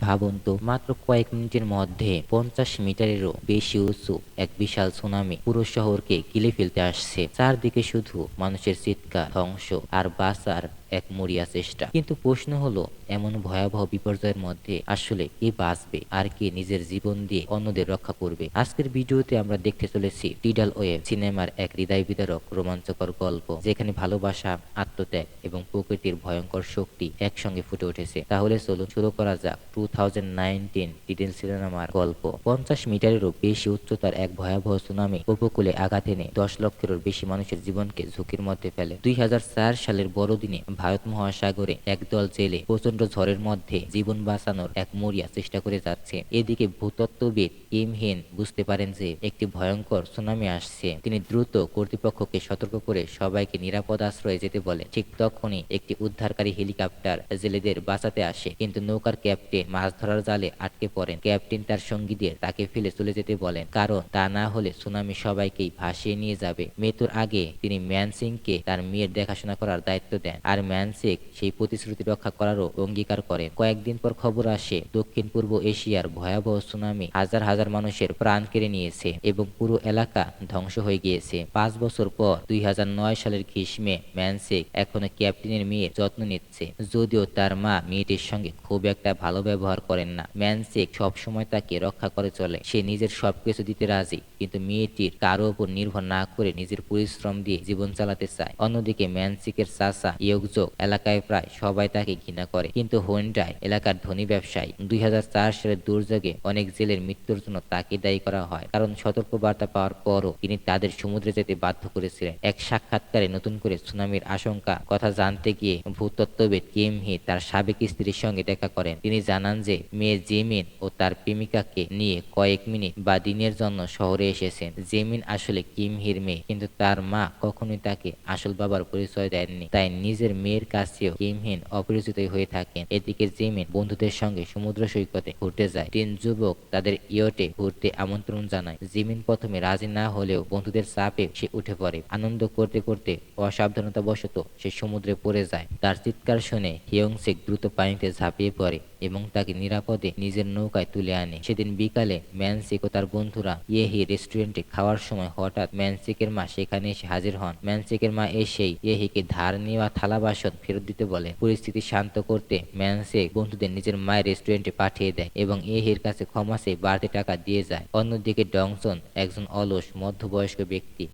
ভাবুন তো, মাত্র কয়েক মিনিটের মধ্যে 50 মিটারেরও বেশি উঁচু এক বিশাল সুনামি পুরো শহরকে গিলে ফেলতে আসছে। চারদিকে শুধু মানুষের চিৎকার, ধ্বংস আর বাঁচার এক মরিয়া চেষ্টা। কিন্তু প্রশ্ন হলো, এমন ভয়াবহ বিপর্যয়ের মধ্যে আসলে কে বাঁচবে আর কে নিজের জীবন দিয়ে অন্যদের রক্ষা করবে? আজকের ভিডিওতে আমরা দেখতে চলেছি টিডাল ওয়েভ সিনেমার এক হৃদয় বিদারক রোমাঞ্চকর গল্প, যেখানে ভালোবাসা, আত্মত্যাগ এবং প্রকৃতির ভয়ঙ্কর শক্তি একসঙ্গে ফুটে উঠেছে। তাহলে চলুন শুরু করা যাক 2019 টিডাল সিনেমার গল্প। 50 মিটারেরও বেশি উচ্চতার এক ভয়াবহ সুনামি উপকূলে আঘাত এনে 10 লক্ষেরও বেশি মানুষের জীবনকে ঝুঁকির মধ্যে ফেলে। 2004 সালের বড়দিনে ভারত মহাসাগরে একদল জেলে প্রচন্ড ঝড়ের মধ্যে জীবন বাঁচানোর এক মরিয়া চেষ্টা করে যাচ্ছে। এদিকে ভূতত্ত্ববিদ কিম হেন বুঝতে পারেন যে একটি ভয়ঙ্কর সুনামি আসছে। তিনি দ্রুত কর্তৃপক্ষকে সতর্ক করে সবাইকে নিরাপদ আশ্রয়ে যেতে বলে। ঠিক তখনই একটি উদ্ধারকারী হেলিকপ্টার জেলেদের বাঁচাতে আসে, কিন্তু নৌকার ক্যাপ্টেন মাছ ধরার জালে আটকে পড়েন। ক্যাপ্টেন তার সঙ্গীদের তাকে ফেলে চলে যেতে বলেন, কারণ তা না হলে সুনামি সবাইকেই ভাসিয়ে নিয়ে যাবে। মৃত্যুর আগে তিনি ম্যান সিংকে তার মেয়ের দেখাশোনা করার দায়িত্ব দেন, আর ম্যান সিং সেই প্রতিশ্রুতি রক্ষা করারও অঙ্গীকার করেন। কয়েকদিন পর খবর আসে দক্ষিণ পূর্ব এশিয়ার ভয়াবহ সুনামি হাজার হাজার মানুষের প্রাণ কেড়ে নিয়েছে এবং পুরো এলাকা ধ্বংস হয়ে গিয়েছে। 5 বছর পর 2009 সালের গ্রীষ্মে ম্যান সিং এখনো ক্যাপ্টেনের মেয়ের যত্ন নিচ্ছে। যদিও তার মা মেয়েটির সঙ্গে খুব একটা ভালো ব্যবহার করেন না, ম্যান সিং সবসময় তাকে রক্ষা করে চলে। সে নিজের সবকিছু দিতে রাজি, কিন্তু মেয়েটির কারো উপর নির্ভর না করে নিজের পরিশ্রম দিয়ে জীবন চালাতে চায়। অন্যদিকে ম্যান সিংয়ের চাচা ইয়োগজোক এলাকায় প্রায় সবাই তাকে ঘৃণা করে, কিন্তু হোন্ডাই এলাকার ধনী ব্যবসায়ী। 2004 সালের দুর্যোগে অনেক জেলের মৃত্যুর জন্য তাকে দায়ী করা হয়, কারণ সতর্কবার্তা পাওয়ার পরও তিনি তাদের সমুদ্রে যেতে বাধ্য করেছিলেন। এক সাক্ষাৎকারে নতুন করে সুনামির আশঙ্কা কথা জানতে গিয়ে ভূতত্ত্ববিদ কিম হি তার সাবেক স্ত্রীর সঙ্গে দেখা করেন। তিনি জানান যে মেয়ে জেমিন ও তার প্রেমিকাকে নিয়ে কয়েক মিনিট বা দিনের জন্য শহরে এসেছেন। জেমিন আসলে কিম হির মেয়ে, কিন্তু তার মা কখনোই তাকে আসল বাবার পরিচয় দেননি, তাই নিজের মেয়ের কাছেও কিম হিন অপরিচিতই হয়ে থাকেন। এদিকে জেমিন বন্ধুদের সঙ্গে সমুদ্র সৈকতে ঘুরতে যায়। 3 যুবক তাদের ইয়টে ঘুরতে আমন্ত্রণ জানায়। জিমিন প্রথমে রাজি না হলেও বন্ধুদের চাপে সে উঠে পড়ে। আনন্দ করতে করতে অসাবধানতাবশত সে সমুদ্রে পড়ে যায়। তার চিৎকার শুনে হিয়ংসিক দ্রুত পানিতে ঝাঁপিয়ে পড়ে এবং তাকে নিরাপদে নিজের নৌকায় তুলে আনে। সেদিন বিকালে ম্যানসিক ও তার বন্ধুরা ইয়েহি রেস্টুরেন্টে খাওয়ার সময় হঠাৎ ম্যানসিকের মা সেখানে এসে হাজির হন। ম্যানসিকের মা এসেই ইয়েহিকে ধার নেওয়া থালা বাসন ফেরত দিতে বলে। পরিস্থিতি শান্ত করতে ম্যানসিক বন্ধুদের নিজের মায়ের রেস্টুরেন্টে পাঠিয়ে দেয় এবং ইয়েহির কাছে ক্ষমা চেয়ে বাড়তি টাকা দিয়ে যায়। অন্যদিকে ডংসন একজন অলস মধ্যবয়স্ক ব্যক্তি,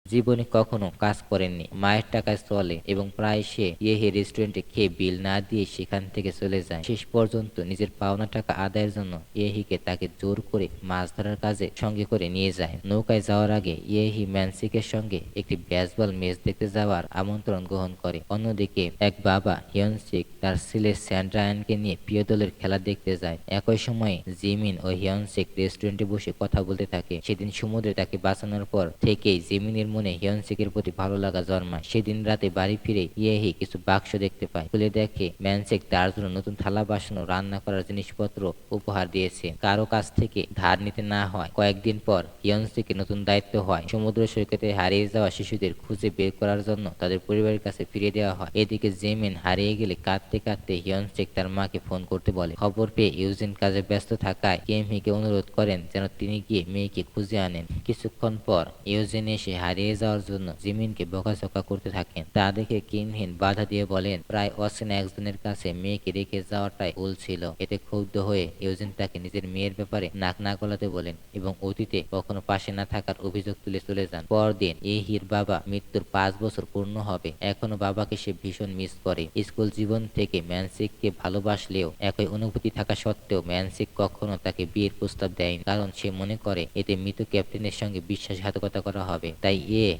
জীবনে কখনো কাজ করেননি, মায়ের টাকায় চলে এবং প্রায় সে ইয়েহি রেস্টুরেন্টে খেয়ে বিল না দিয়ে সেখান থেকে চলে যায়। শেষ পর্যন্ত নিজের পাওনা টাকা আদায়ের জন্য ইয়েহিকে তাকে জোর করে মাছ ধরার কাজে সঙ্গে করে নিয়ে যায়। নৌকায় যাওয়ার আগে ইয়েহি ম্যানসিকের সঙ্গে একটি বেসবল ম্যাচ দেখতে যাওয়ার আমন্ত্রণ গ্রহণ করে। অন্যদিকে এক বাবা হিয়নসিক তার ছেলে স্যান্ড্রায়ানকে নিয়ে প্রিয় দলের খেলা দেখতে যায়। একই সময়ে জিমিন ও হিয়নসিক রেস্টুরেন্টে বসে কথা বলতে থাকে। সেদিন সমুদ্রে তাকে বাঁচানোর পর থেকেই জিমিনের মনে হিয়নসিকের প্রতি ভালো লাগা জন্মায়। সেদিন রাতে বাড়ি ফিরে ইয়েহি কিছু বাক্স দেখতে পায়। খুলে দেখে ম্যানসিক তার জন্য নতুন থালা বাসন ও রান্না করার জিনিসপত্র উপহার দিয়েছে। কারো কাছ থেকে ধার নিতে না হয়। কয়েকদিন পর হিয়নসিকের নতুন দায়িত্ব হয় সমুদ্র সৈকতে হারিয়ে যাওয়া শিশুদের খুঁজে বের করার জন্য তাদের পরিবারের কাছে ফিরিয়ে দেওয়া হয়। এদিকে জেমিন হারিয়ে গেলে কাঁদতে কাঁদতে হিয়নসিক তার মাকে ফোন করতে বলে। খবর পেয়ে ইউজিন কাজে ব্যস্ত থাকায় কেমহিকে অনুরোধ করেন যেন তিনি গিয়ে মেয়েকে খুঁজে আনেন। কিছুক্ষণ পর ইউজিন এসে হারিয়ে যাওয়ার জন্য জিমিনকে বকাঝকা করতে থাকেন। তা দেখে কিমহিন বাধা দিয়ে বলেন, প্রায় অচেনা একজনের কাছে মেয়েকে রেখে যাওয়াটাই ভুল ছিল। এতে ক্ষুব্ধ হয়ে ইউজিন তাকে নিজের মেয়ের ব্যাপারে নাক না গলাতে বলেন এবং অতীতে কখনো পাশে না থাকার অভিযোগ তুলে চলে যান। পরদিন ইয়েহির বাবা মৃত্যুর 5 বছর পূর্ণ হবে। এখনো বাবাকে সে ভীষণ মিস করে। স্কুল জীবন থেকে ম্যানসিককে ভালোবাসলেও একই অনুভূতি থাকা সত্ত্বেও ম্যানসিক কখনো তাকে বিয়ের প্রস্তাব দেয়নি, কারণ সে মনে করে এতে মৃত ক্যাপ্টেনের সঙ্গে বিশ্বাসঘাতকতা করা হবে। তাই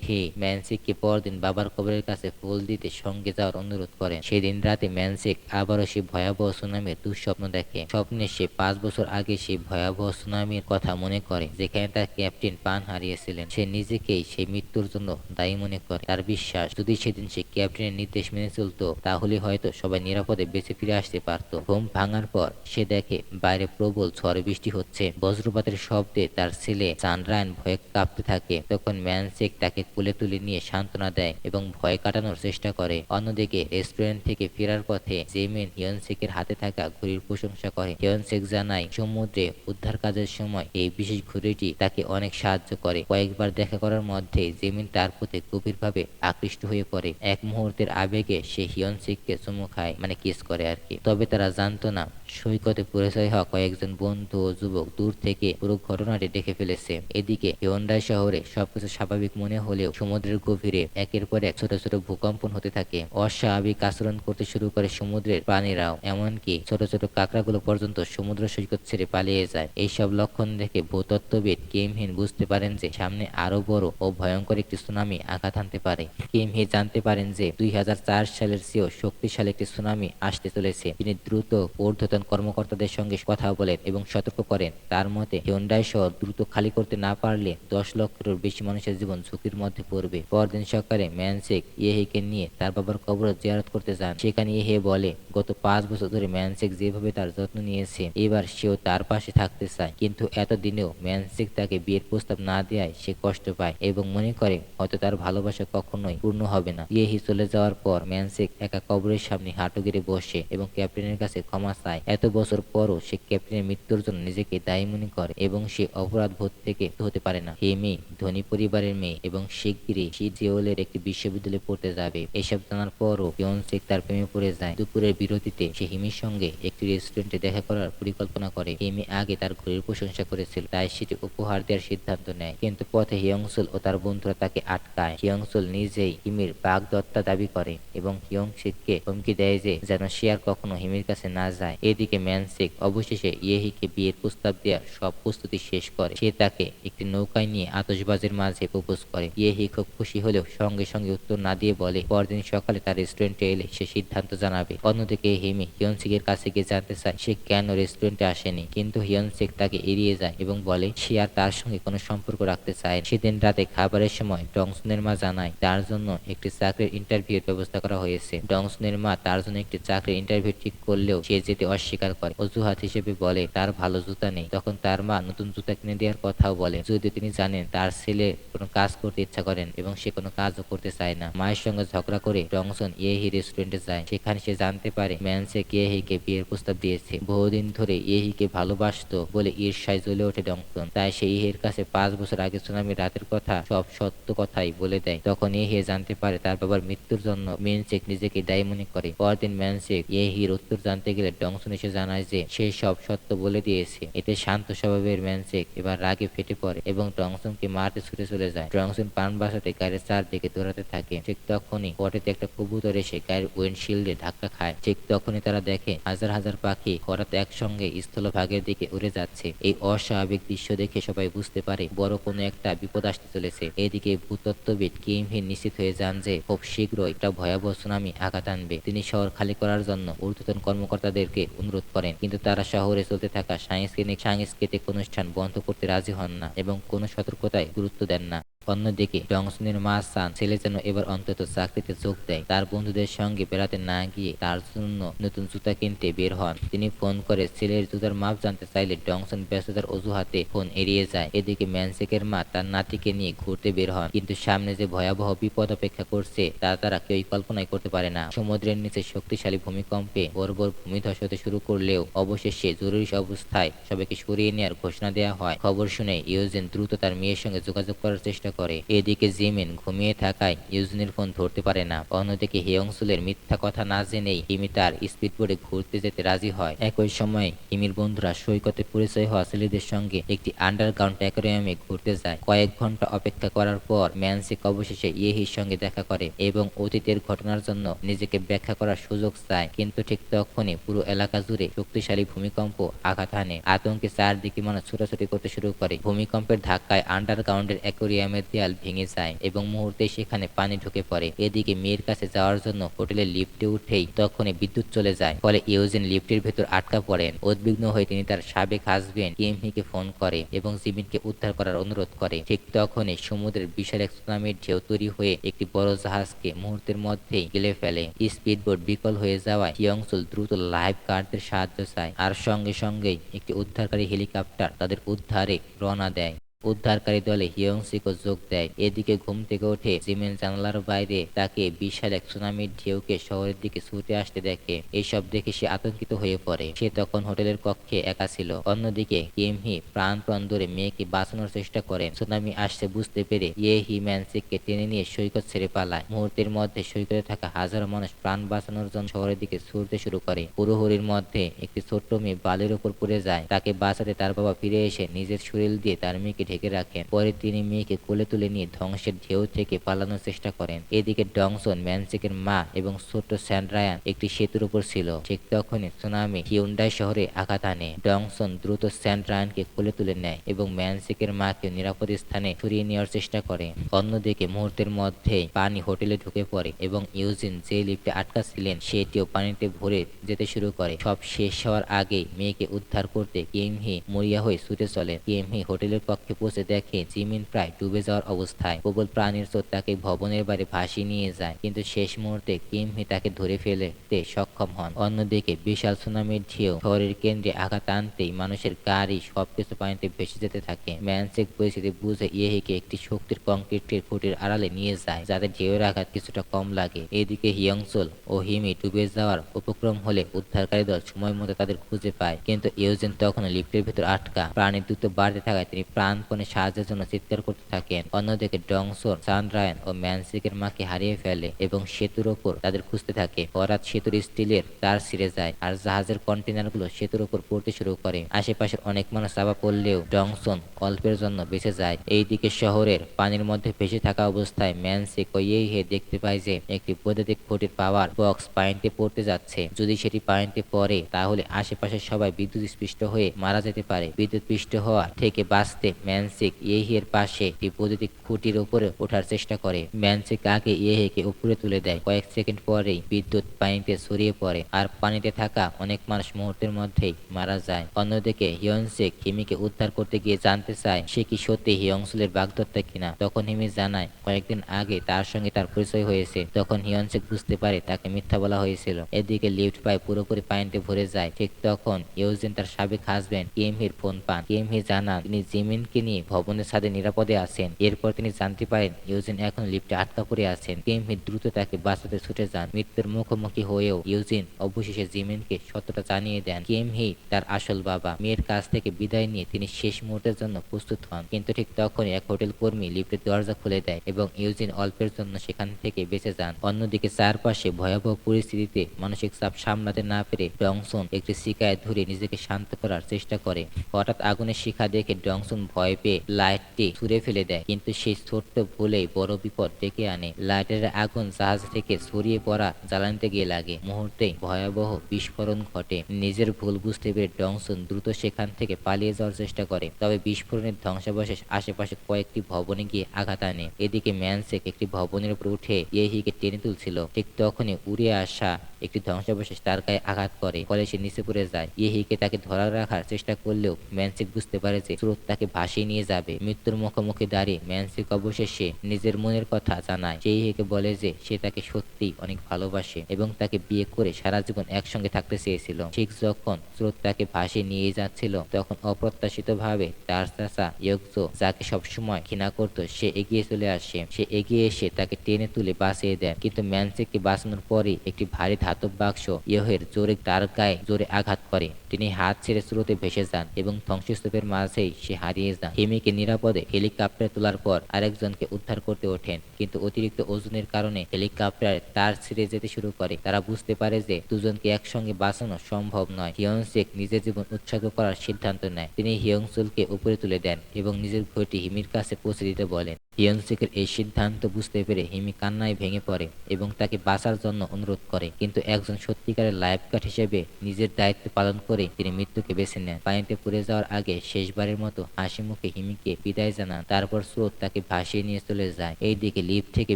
হে ম্যানসিককে পরদিন বাবার কবরের কাছে ফুল দিতে সঙ্গে যাওয়ার অনুরোধ করেন। সেদিন রাতে ম্যানসিক আবারও সেই ভয়াবহ সুনামির দুঃস্বপ্ন দেখে। স্বপ্নে সে 5 বছর আগে সেই ভয়াবহ সুনামির কথা মনে করে যেখানে তার ক্যাপ্টেন প্রাণ হারিয়েছিলেন। সে নিজেকেই সেই মৃত্যুর জন্য দায়ী মনে করে। তার বিশ্বাস, যদি সেদিন সে ক্যাপ্টেনের নির্দেশ মেনে চলতো তাহলে হয়তো সবাই নিরাপদে বেঁচে ফিরে আসতে পারত। ঘুম ভাঙার পর সে দেখে বাইরে প্রবল ঝড় বৃষ্টি হচ্ছে। বজ্রপাতের শব্দে তার ছেলে চান্দ্রায়ন ভয়ে কাঁপতে থাকে। তখন ম্যানসিক তাকে কোলে তুলে নিয়ে সান্ত্বনা দেয় এবং ভয় কাটানোর চেষ্টা করে। অন্যদিকে রেস্টুরেন্ট থেকে ফেরার পথে জেমিন হিয়নসিকের হাতে থাকা ঘড়ির প্রশংসা করে। হিয়নসিক জানায় সমুদ্রে উদ্ধার কাজের সময় এই বিশেষ ঘড়িটি তাকে অনেক সাহায্য করে। কয়েকবার দেখা করার মধ্যে জেমিন তার প্রতি গভীরভাবে আকৃষ্ট হয়ে পড়ে। এক মুহূর্তের আবেগে সে হিয়নসিককে চুমু খায়, মানে কিস করে আর কি। তবে তারা জানতো না সৈকতে পরিচয় হওয়া কয়েকজন বন্ধু ও যুবক দূর থেকে পুরো ঘটনাটি দেখে ফেলেছে। এদিকে হিয়ন্ডাই শহরে সবকিছু স্বাভাবিক মনে হলেও সমুদ্রের গভীরে একের পর এক ছোট ছোট ভূকম্পন হতে থাকে। অস্বাভাবিক আচরণ করতে শুরু করে সমুদ্রের প্রাণীরাও, এমনকি ছোট ছোট কাঁকড়াগুলো পর্যন্ত সমুদ্র সৈকত ছেড়ে পালিয়ে যায়। এইসব লক্ষণ দেখে ভূতত্ত্ববিদ কিম হিন বুঝতে পারেন যে সামনে আরো বড় ও ভয়ঙ্কর একটি সুনামি আঘাত হানতে পারে। কিম হি জানতে পারেন যে 2004 সালের চেয়েও শক্তিশালী একটি সুনামি আসতে চলেছে। তিনি দ্রুত ঊর্ধ্বতন কর্মকর্তাদের সঙ্গে কথা বলেন এবং সতর্ক করেন। তার মতে হিয়ন্ডাই শহর দ্রুত খালি করতে না পারলে 10 লক্ষেরও বেশি মানুষের জীবন ঝুঁকির মধ্যে পড়বে। পরদিন সকালে ম্যানসিক ইয়েহিকে নিয়ে তার বাবার কবর জিয়ারত করতে যান। সেখানে ইয়েহি বলে গত 5 বছর ধরে ম্যানসিক যেভাবে তার যত্ন নিয়েছে, এবার সেও তার পাশে থাকতে চায়। কিন্তু এতদিনেও ম্যানসিক তাকে বিয়ের প্রস্তাব না দেওয়ায় সে কষ্ট পায় এবং মনে করে হয়তো তার ভালোবাসা কখনোই পূর্ণ হবে না। ইয়েহি চলে যাওয়ার পর ম্যানসিক একা কবরের সামনে হাঁটু গেড়ে বসে এবং ক্যাপ্টেনের কাছে ক্ষমা চায়। এত বছর পরও সে ক্যাপ্টেনের মৃত্যুর জন্য নিজেকে দায়ী মনে করে এবং সে অপরাধ বোধ থেকে হতে পারে না। এই মেয়ে ধনী পরিবারের মেয়ে এবং শিগগিরই সিজিওলের একটি বিশ্ববিদ্যালয়ে পড়তে যাবে। এসব জানার পরও হিয়নসিক তার প্রেমে পড়ে যায়। দুপুরের বিরতিতে সে হিমির সঙ্গে একটি রেস্টুরেন্টে দেখা করার পরিকল্পনা করে। হিমি আগে তার ঘড়ির প্রশংসা করেছিল, তাই সেটি উপহার দেওয়ার সিদ্ধান্ত নেয়। কিন্তু পথে হিয়ংসুল ও তার বন্ধুরা তাকে আটকায়। হিয়ংসুল নিজেই হিমির বাগদত্তা দাবি করে এবং হিয়ংসিককে হুমকি দেয় যে যেন সে আর কখনো হিমির কাছে না যায়। এদিকে ম্যানসিক অবশেষে ইয়েহিকে বিয়ের প্রস্তাব দেওয়ার সব প্রস্তুতি শেষ করে। সে তাকে একটি নৌকায় নিয়ে আতশবাজির মাঝে প্রপোজ করে। ইয়েহি খুব খুশি হলেও সঙ্গে সঙ্গে উত্তর না দিয়ে বলে পরদিন সকালে তার রেস্টুরেন্টে এলে সে সিদ্ধান্ত জানাবে। অন্যদিকে হিমি হিয়নসিকের কাছে গিয়ে জানতে চায় সে কেন রেস্টুরেন্টে আসেনি, কিন্তু হিয়নসিক তাকে এড়িয়ে যায় এবং বলে সে আর তার সঙ্গে কোনো সম্পর্ক রাখতে চায়। সেদিন রাতে খাবারের সময় ডংসনের মা জানায় তার জন্য একটি চাকরির ইন্টারভিউর ব্যবস্থা করা হয়েছে। ডংসনের মা তার জন্য একটি চাকরির ইন্টারভিউ ঠিক করলেও সে যেতে অস্বীকার করে, অজুহাত হিসেবে বলে তার ভালো জুতা নেই। তখন তার মা নতুন জুতা কিনে দেওয়ার কথাও বলে, যদিও তিনি জানেন তার ছেলে কোনো কাজ করতে ইচ্ছা করেন এবং সে কোনো কাজও করতে চায় না। মায়ের সঙ্গে ঝগড়া করে ডংসন ইয়েহি রেস্টুরেন্টে যায়। সেখানে সে জানতে পারে ম্যানসেক ইয়েহিকে বিয়ের প্রস্তাব দিয়েছে। বহুদিন ধরে ইয়েহিকে ভালোবাসতো বলে ঈর্ষায় জ্বলে ওঠে ডংসন। তাই সে ইয়েহির কাছে 5 বছর আগে সুনামি রাতের কথা সব সত্য কথাই বলে দেয়। তখন ইয়েহি জানতে পারে তার বাবার মৃত্যুর জন্য ম্যানসেক নিজেকে দায়ী মনে করে। পরদিন ম্যানসেক ইয়েহির উত্তর জানতে গেলে ডংসন এসে জানায় যে সে সব সত্য বলে দিয়েছে। এতে শান্ত স্বভাবের ম্যানসেক এবার রাগে ফেটে পড়ে এবং ডংসনকে মারতে ছুটে চলে যায়। ডংসন পান বাসাতে গাড়ির চারদিকে দৌড়াতে থাকে। ঠিক তখনই পটেতে একটা কবুতর এসে গাড়ির উইন্ডশিল্ডে ধাক্কা খায়। ঠিক তখনই তারা দেখে হাজার হাজার পাখি হঠাৎ একসঙ্গে স্থলভাগের দিকে উড়ে যাচ্ছে। এই অস্বাভাবিক দৃশ্য দেখে সবাই বুঝতে পারে বড় কোনো একটা বিপদ আসতে চলেছে। এদিকে ভূতত্ত্ববিদ কিম হিন নিশ্চিত হয়ে যান যে খুব শীঘ্রই একটা ভয়াবহ সুনামি আঘাত আনবে। তিনি শহর খালি করার জন্য ঊর্ধ্বতন কর্মকর্তাদেরকে অনুরোধ করেন, কিন্তু তারা শহরে চলতে থাকা সাংস্কৃতিক অনুষ্ঠান বন্ধ করতে রাজি হন না এবং কোনো সতর্কতায় গুরুত্ব দেন না। অন্যদিকে ডংসনের মা সান ছেলে যেন এবার অন্তত চাকরিতে যোগ দেয়। তার বন্ধুদের সঙ্গে বেড়াতে না গিয়ে তার জন্য নতুন জুতা কিনতে বের হন। তিনি ফোন করে ছেলের জুতার মাপ জানতে চাইলে ডংসন ব্যস্ততার অজুহাতে ফোন এড়িয়ে যায়। এদিকে ম্যানসেকের মা তার নাতিকে নিয়ে ঘুরতে বের হন, কিন্তু সামনে যে ভয়াবহ বিপদ অপেক্ষা করছে তা তারা কেউই কল্পনাই করতে পারে না। সমুদ্রের নিচে শক্তিশালী ভূমিকম্পে বর্বর ভূমিধস হতে শুরু করলেও অবশেষে জরুরি অবস্থায় সবাইকে সরিয়ে নেওয়ার ঘোষণা দেওয়া হয়। খবর শুনে ইউজিন দ্রুত তার মেয়ের সঙ্গে যোগাযোগ করার চেষ্টা করে। এদিকে জিমিন ঘুমিয়ে থাকায় ইউজিনের ফোন ধরতে পারে না। অন্যদিকে হিয়ংসুলের মিথ্যা কথা না জেনেই হিমি তার স্পিডবোটে ঘুরতে যেতে রাজি হয়। একই সময় হিমির বন্ধুরা সৈকতে পরিচয় হওয়া ছেলেদের সঙ্গে একটি আন্ডারগ্রাউন্ড অ্যাকোয়ারিয়ামে ঘুরতে যায়। কয়েক ঘন্টা অপেক্ষা করার পর ম্যানসিক অবশেষে ইয়েহির সঙ্গে দেখা করে এবং অতীতের ঘটনার জন্য নিজেকে ব্যাখ্যা করার সুযোগ চায়। কিন্তু ঠিক তখনই পুরো এলাকা জুড়ে শক্তিশালী ভূমিকম্প আঘাত হানে। আতঙ্কে চারদিকে মানুষ ছোটাছুটি করতে শুরু করে। ভূমিকম্পের ধাক্কায় আন্ডারগ্রাউন্ডের অ্যাকোয়ারিয়ামের দেয়াল ভেঙে যায় এবং মুহূর্তেই সেখানে পানি ঢুকে পড়ে। এদিকে মেয়ের কাছে যাওয়ার জন্য হোটেলের লিফটে উঠেই তখনই বিদ্যুৎ চলে যায়, ফলে ইউজিন লিফটের ভেতর আটকা পড়েন। উদ্বিগ্ন হয়ে তিনি তার সাবেক হাজবেন্ড কিম হিকে ফোন করে এবং জিমিনকে উদ্ধার করার অনুরোধ করে। ঠিক তখনই সমুদ্রের বিশাল এক সুনামির ঢেউ তৈরি হয়ে একটি বড় জাহাজকে মুহূর্তের মধ্যেই গিলে ফেলে। স্পিডবোট বিকল হয়ে যাওয়ায় হিয়ংসুল দ্রুত লাইফ গার্ডদের সাহায্য চায় আর সঙ্গে সঙ্গেই একটি উদ্ধারকারী হেলিকপ্টার তাদের উদ্ধারে রওনা দেয়। উদ্ধারকারী দলে হিয়ংসিকও যোগ দেয়। এদিকে ঘুম থেকে উঠে জিমিন জানালার বাইরে তাকে বিশাল এক সুনামির ঢেউকে শহরের দিকে ছুটে আসতে দেখে। এইসব দেখে সে আতঙ্কিত হয়ে পড়ে। সে তখন হোটেলের কক্ষে একা ছিল। অন্যদিকে কিমহি প্রাণপণ ধরে মেয়েকে বাঁচানোর চেষ্টা করেন। সুনামি আসছে বুঝতে পেরে ইয়েহি ম্যানসিককে টেনে নিয়ে সৈকত ছেড়ে পালায়। মুহূর্তের মধ্যে সৈকতে থাকা হাজারো মানুষ প্রাণ বাঁচানোর জন্য শহরের দিকে ছুটতে শুরু করে। হুড়োহুড়ির মধ্যে একটি ছোট্ট মেয়ে বালির উপর পড়ে যায়। তাকে বাঁচাতে তার বাবা ফিরে এসে নিজের শরীর দিয়ে তার মেয়েকে ঢেকে রাখেন। পরে তিনি মেয়েকে কোলে তুলে নিয়ে ধ্বংসের ঢেউ থেকে পালানোর চেষ্টা করেন। এদিকে ডংসন ম্যানসিকের মা এবং ছোট্ট স্যান্ড্রায়ান একটি সেতুর উপর ছিল। ঠিক তখনই সুনামি হিউন্ডাই শহরে আঘাত আনে। ডংসন দ্রুত স্যান্ড্রায়ানকে কোলে তুলে নেয় এবং ম্যানসিকের মাকে নিরাপদ স্থানে সরিয়ে নেওয়ার চেষ্টা করে। অন্যদিকে মুহূর্তের মধ্যে পানি হোটেলে ঢুকে পড়ে এবং ইউজিন যে লিফটে আটকা ছিলেন সেটিও পানিতে ভরে যেতে শুরু করে। সব শেষ হওয়ার আগে মেয়েকে উদ্ধার করতে কিমহি মরিয়া হয়ে ছুটে চলে। কিমহি হোটেলের কক্ষে পৌঁছে দেখে জিমিন প্রায় ডুবে যাওয়ার অবস্থায়। প্রবল প্রাণীর স্রোত তাকে ভবনের বাইরে ভাসিয়ে নিয়ে যায়, কিন্তু শেষ মুহূর্তে কিমহি তাকে ধরে ফেলতে সক্ষম হন। অন্যদিকে বিশাল সুনামির ঢেউ শহরের কেন্দ্রে আঘাত আনতেই মানুষের গাড়ি সবকিছু পানিতে ভেসে যেতে থাকে। ম্যানসিক পরিস্থিতি বুঝে ইয়েহিকে একটি শক্তির কংক্রিটের খুঁটির আড়ালে নিয়ে যায়, যাতে ঢেউয়ের আঘাত কিছুটা কম লাগে। এদিকে হিয়ংসোল ও হিমি ডুবে যাওয়ার উপক্রম হলে উদ্ধারকারী দল সময় মতো তাদের খুঁজে পায়, কিন্তু ইউজিন তখনও লিফটের ভিতর আটকা। প্রাণীর দ্রুত বাড়তে থাকায় তিনি প্রাণপণে সাহায্যের জন্য চিৎকার করতে থাকেন। অন্যদিকে ডংসন সানরায়ান ও ম্যানসিকের মাকে হারিয়ে ফেলে এবং সেতুর ওপর তাদের খুঁজতে থাকে। হঠাৎ সেতুর স্টিলের তার ছিঁড়ে যায় আর জাহাজের কন্টেনারগুলো সেতুর ওপর পড়তে শুরু করে। আশেপাশের অনেক মানুষ চাপা পড়লেও ডংসন অল্পের জন্য বেঁচে যায়। এইদিকে শহরের পানির মধ্যে ভেসে থাকা অবস্থায় ম্যানসিক ও ইয়েহে দেখতে পায় যে একটি বৈদ্যুতিক খুঁটির পাওয়ার বক্স পানিতে পড়তে যাচ্ছে। যদি সেটি পানিতে পড়ে তাহলে আশেপাশের সবাই বিদ্যুৎ স্পৃষ্ট হয়ে মারা যেতে পারে। বিদ্যুৎ পৃষ্ঠ হওয়া থেকে বাঁচতে ম্যানসিক ইয়েহের পাশে একটি বৈদ্যুতিক খুঁটির উপরে ওঠার চেষ্টা করে। ম্যানসিক আগে ইয়েহেকে উপরে তুলে দেয়। কয়েক সেকেন্ড পরেই বিদ্যুৎ পানিতে ছড়িয়ে পড়ে আর পানিতে থাকা অনেক মানুষ মুহূর্তের মধ্যেই মারা যায়। অন্যদিকে হিয়নসেক হিমিকে উদ্ধার করতে গিয়ে জানতে চায় সে কি সত্যি হিয়ংসুলের বাগদত্তা কিনা। তখন হিমি জানায় কয়েকদিন আগে তার সঙ্গে তার পরিচয় হয়েছে। তখন হিয়নসেক বুঝতে পারে তাকে মিথ্যা বলা হয়েছিল। এদিকে লিফট পায় পুরোপুরি পানিতে ভরে যায়। ঠিক তখন ইউজিন তার সাবেক হাজবেন্ড কিমহির ফোন পান। কিমহি জানান তিনি জিমিনকে নিয়ে ভবনের ছাদে নিরাপদে আছেন। এরপর তিনি জানতে পারেন ইউজিন এখন লিফটে আটকা পড়ে আছেন। কিমহি দ্রুত তাকে বাঁচাতে ছুটে যান। মৃত্যুর মুখোমুখি হয়েও ইউজিন অবশেষে জিমিনকে সত্যটা জানিয়ে দেন কিমহি তার আসল বাবা। মেয়ের কাছ থেকে বিদায় নিয়ে তিনি শেষ মুহূর্তের জন্য প্রস্তুত হন, কিন্তু ঠিক তখনই এক হোটেল কর্মী লিফটের দরজা খুলে দেয় এবং ইউজিন অল্পের জন্য সেখান থেকে বেঁচে যান। অন্যদিকে চারপাশে ভয়াবহ পরিস্থিতিতে মানসিক চাপ সামলাতে না পেরে ডংসন একটি শিকায় ধরে নিজেকে শান্ত করার চেষ্টা করে। হঠাৎ আগুনের শিখা দেখে ডংসন ভয় পেয়ে লাইটটি ছুঁড়ে ফেলে দেয়, কিন্তু সেই ছোট্ট ভুলেই বড় বিপদ ডেকে আনে। লাইটের আগুন জাহাজ থেকে ছড়িয়ে পড়া জ্বালানিতে গিয়ে লাগে। মুহূর্তেই ভয়াবহ বিস্ফোরণ ঘটে। নিজের ভুল বুঝতে পেরে ডংসন দ্রুত সেখান থেকে পালিয়ে যাওয়ার চেষ্টা করে, তবে বিস্ফোরণের ধ্বংসাবশেষ আশেপাশে কয়েকটি ভবনে গিয়ে আঘাত আনে। এদিকে ম্যানসেক একটি ভবনের উপর উঠে ইয়েহিকে টেনে তুলছিল। ঠিক তখনই উড়ে আসা একটি ধ্বংসাবশেষ তার গায়ে আঘাত করে, ফলে সে নিচে পড়ে যায়। ইয়েহিকে তাকে ধরা রাখার চেষ্টা করলেও ম্যানসিক বুঝতে পারে যে স্রোত তাকে ভাসিয়ে নিয়ে যাবে। মৃত্যুর মুখোমুখি দাঁড়িয়ে ম্যানসিক অবশেষে নিজের মনের কথা জানায়। সে ইয়েহিকে বলে যে সে তাকে সত্যিই অনেক ভালোবাসে এবং তাকে বিয়ে করে সারা জীবন একসঙ্গে থাকতে চেয়েছিল। ঠিক যখন স্রোত তাকে ভাসিয়ে নিয়ে যাচ্ছিল তখন অপ্রত্যাশিতভাবে তার চাচা ইয়োগজো, যাকে সবসময় ঘৃণা করত, সে এগিয়ে চলে আসে। সে এগিয়ে এসে তাকে টেনে তুলে বাঁচিয়ে দেন, কিন্তু ম্যানসিককে বাঁচানোর পরই একটি ভারী ধাতব বাক্স ইয়োহের জোরে তার গায়ে জোরে আঘাত করে। তিনি হাত ছেড়ে স্রোতে ভেসে যান এবং ধ্বংসস্তূপের মাঝেই সে হারিয়ে যান। হিমিকে নিরাপদে হেলিকপ্টারে তোলার পর আরেকজনকে উদ্ধার করতে ওঠেন, কিন্তু অতিরিক্ত ওজনের কারণে হেলিকপ্টার তার ছিঁড়ে যেতে শুরু করে। তারা বুঝতে পারে যে দুজনকে একসঙ্গে বাঁচানো সম্ভব নয়। হিয়নসেক নিজের জীবন উৎসর্গ করার সিদ্ধান্ত নেয়। তিনি হিয়ংসুলকে উপরে তুলে দেন এবং নিজের ঘড়িটি হিমির কাছে পৌঁছে দিতে বলেন। হিয়নসেকের এই সিদ্ধান্ত বুঝতে পেরে হিমি কান্নায় ভেঙে পড়ে এবং তাকে বাঁচার জন্য অনুরোধ করে, কিন্তু একজন সত্যিকারের লাইফগার্ড হিসেবে নিজের দায়িত্ব পালন করে তিনি মৃত্যুকে বেছে নেন। পানিতে পড়ে যাওয়ার আগে শেষবারের মতো হাসি মুখে হিমিকে বিদায় জানান। তারপর স্রোত তাকে ভাসিয়ে নিয়ে চলে যায়। এইদিকে লিফট থেকে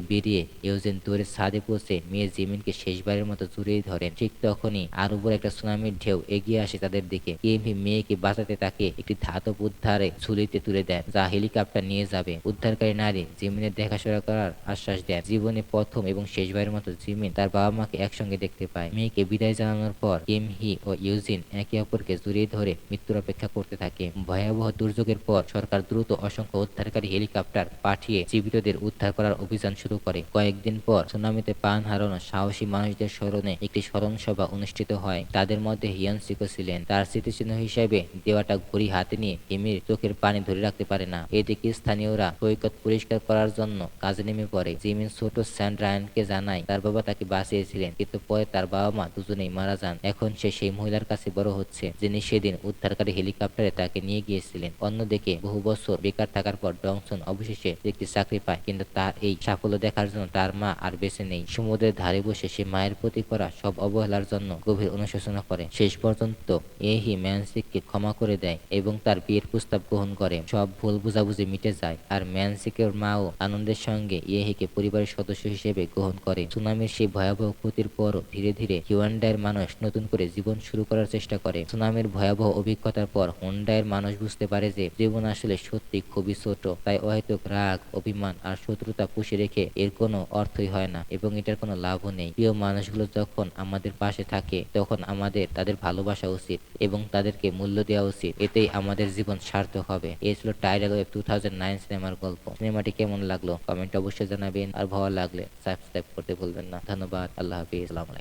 বেরিয়ে ইউজিন দৌড়ে ছাদে পৌঁছে মেয়ে জিমিনকে শেষবারের মতো জড়িয়ে ধরেন। ঠিক তখনই আরো বড় একটা সুনামির ঢেউ এগিয়ে আসে তাদের দিকে। কিমহি মেয়েকে বাঁচাতে তাকে একটি ধাতব উদ্ধারে ঝুলিতে তুলে দেন, যা হেলিকপ্টার নিয়ে যাবে। উদ্ধারকারী নারী নারী জিমিনের দেখাশোনা করার আশ্বাস দেন। জীবনে প্রথম এবং শেষবারের মতো জিমিন তার বাবা মাকে একসঙ্গে দেখতে পায়। মেয়েকে বিদায় জানানোর পর কিম হি ও ইউজিন একে অপরকে জড়িয়ে ধরে মৃত্যুর অপেক্ষা করতে থাকে। ভয়াবহ দুর্যোগের পর সরকার দ্রুত অসংখ্য উদ্ধারকারী হেলিকপ্টার পাঠিয়ে জীবিতদের উদ্ধার করার অভিযান শুরু করে। কয়েকদিন পর সুনামিতে প্রাণ হারানো সাহসী মানুষদের স্মরণে একটি স্মরণ সভা অনুষ্ঠিত হয়। তাদের মধ্যে হিয়ন সিকো ছিলেন। তার স্মৃতিচিহ্ন হিসেবে দেওয়াটা ঘড়ি হাতে নিয়ে কিমির চোখের পানি ধরে রাখতে পারে না। এদিকে স্থানীয়রা সৈকত পরিষ্কার করার জন্য কাজে নেমে পড়ে। জিমিন ছোট স্যান রায়ানকে জানায় তার বাবা তাকে বাঁচিয়েছিলেন, কিন্তু পরে তার বাবা মা দুজনেই মারা যান। এখন সে সেই মহিলার কাছে বড় হচ্ছে যিনি সেদিন উদ্ধারকারী হেলিকপ্টারে তাকে নিয়ে গিয়েছিলেন। অন্যদিকে বহু বছর বেকার থাকার পর ডংসন অবশেষে একটি চাকরি পায়, কিন্তু তার এই সাফল্য দেখার জন্য তার মা আর বেঁচে নেই। সমুদ্রের ধারে বসে সে মায়ের প্রতি করা সব অবহেলার জন্য গভীর অনুশোচনা করে। শেষ পর্যন্ত এহি ম্যানসিককে ক্ষমা করে দেয় এবং তার বিয়ের প্রস্তাব গ্রহণ করে। সব ভুল বোঝাবুঝি মিটে যায় আর ম্যানসিকের মাও আনন্দের সঙ্গে ইয়েহিকে পরিবারের সদস্য হিসেবে গ্রহণ করে। সুনামির সেই ভয়াবহ ক্ষতির পরও ধীরে ধীরে হিওয়ান্ডাইয়ের মানুষ নতুন করে জীবন শুরু করার চেষ্টা করে। সুনামির ভয়াবহ অভিজ্ঞতার পর হুন্ডাইয়ের মানুষ বুঝতে পারে যে জীবন আসলে সত্যি খুবই ছোট। তাই অহেতুক রাগ, অভিমান আর শত্রুতা পুষে রেখে এর কোনো অর্থই হয় না এবং এটার কোনো লাভও নেই। প্রিয় মানুষগুলো যখন আমাদের পাশে থাকে তখন আমাদের তাদের ভালোবাসা উচিত এবং তাদেরকে মূল্য দেওয়া উচিত। এতেই আমাদের জীবন সার্থক হবে। এই ছিল টাইডাল ওয়েভ 2009 সিনেমার গল্প। সিনেমাটি কেমন লাগলো কমেন্ট অবশ্যই জানাবেন আর ভালো লাগলে সাবস্ক্রাইব করতে ভুলবেন না। ধন্যবাদ। আল্লাহ হাফিজ। আসসালামু আলাইকুম।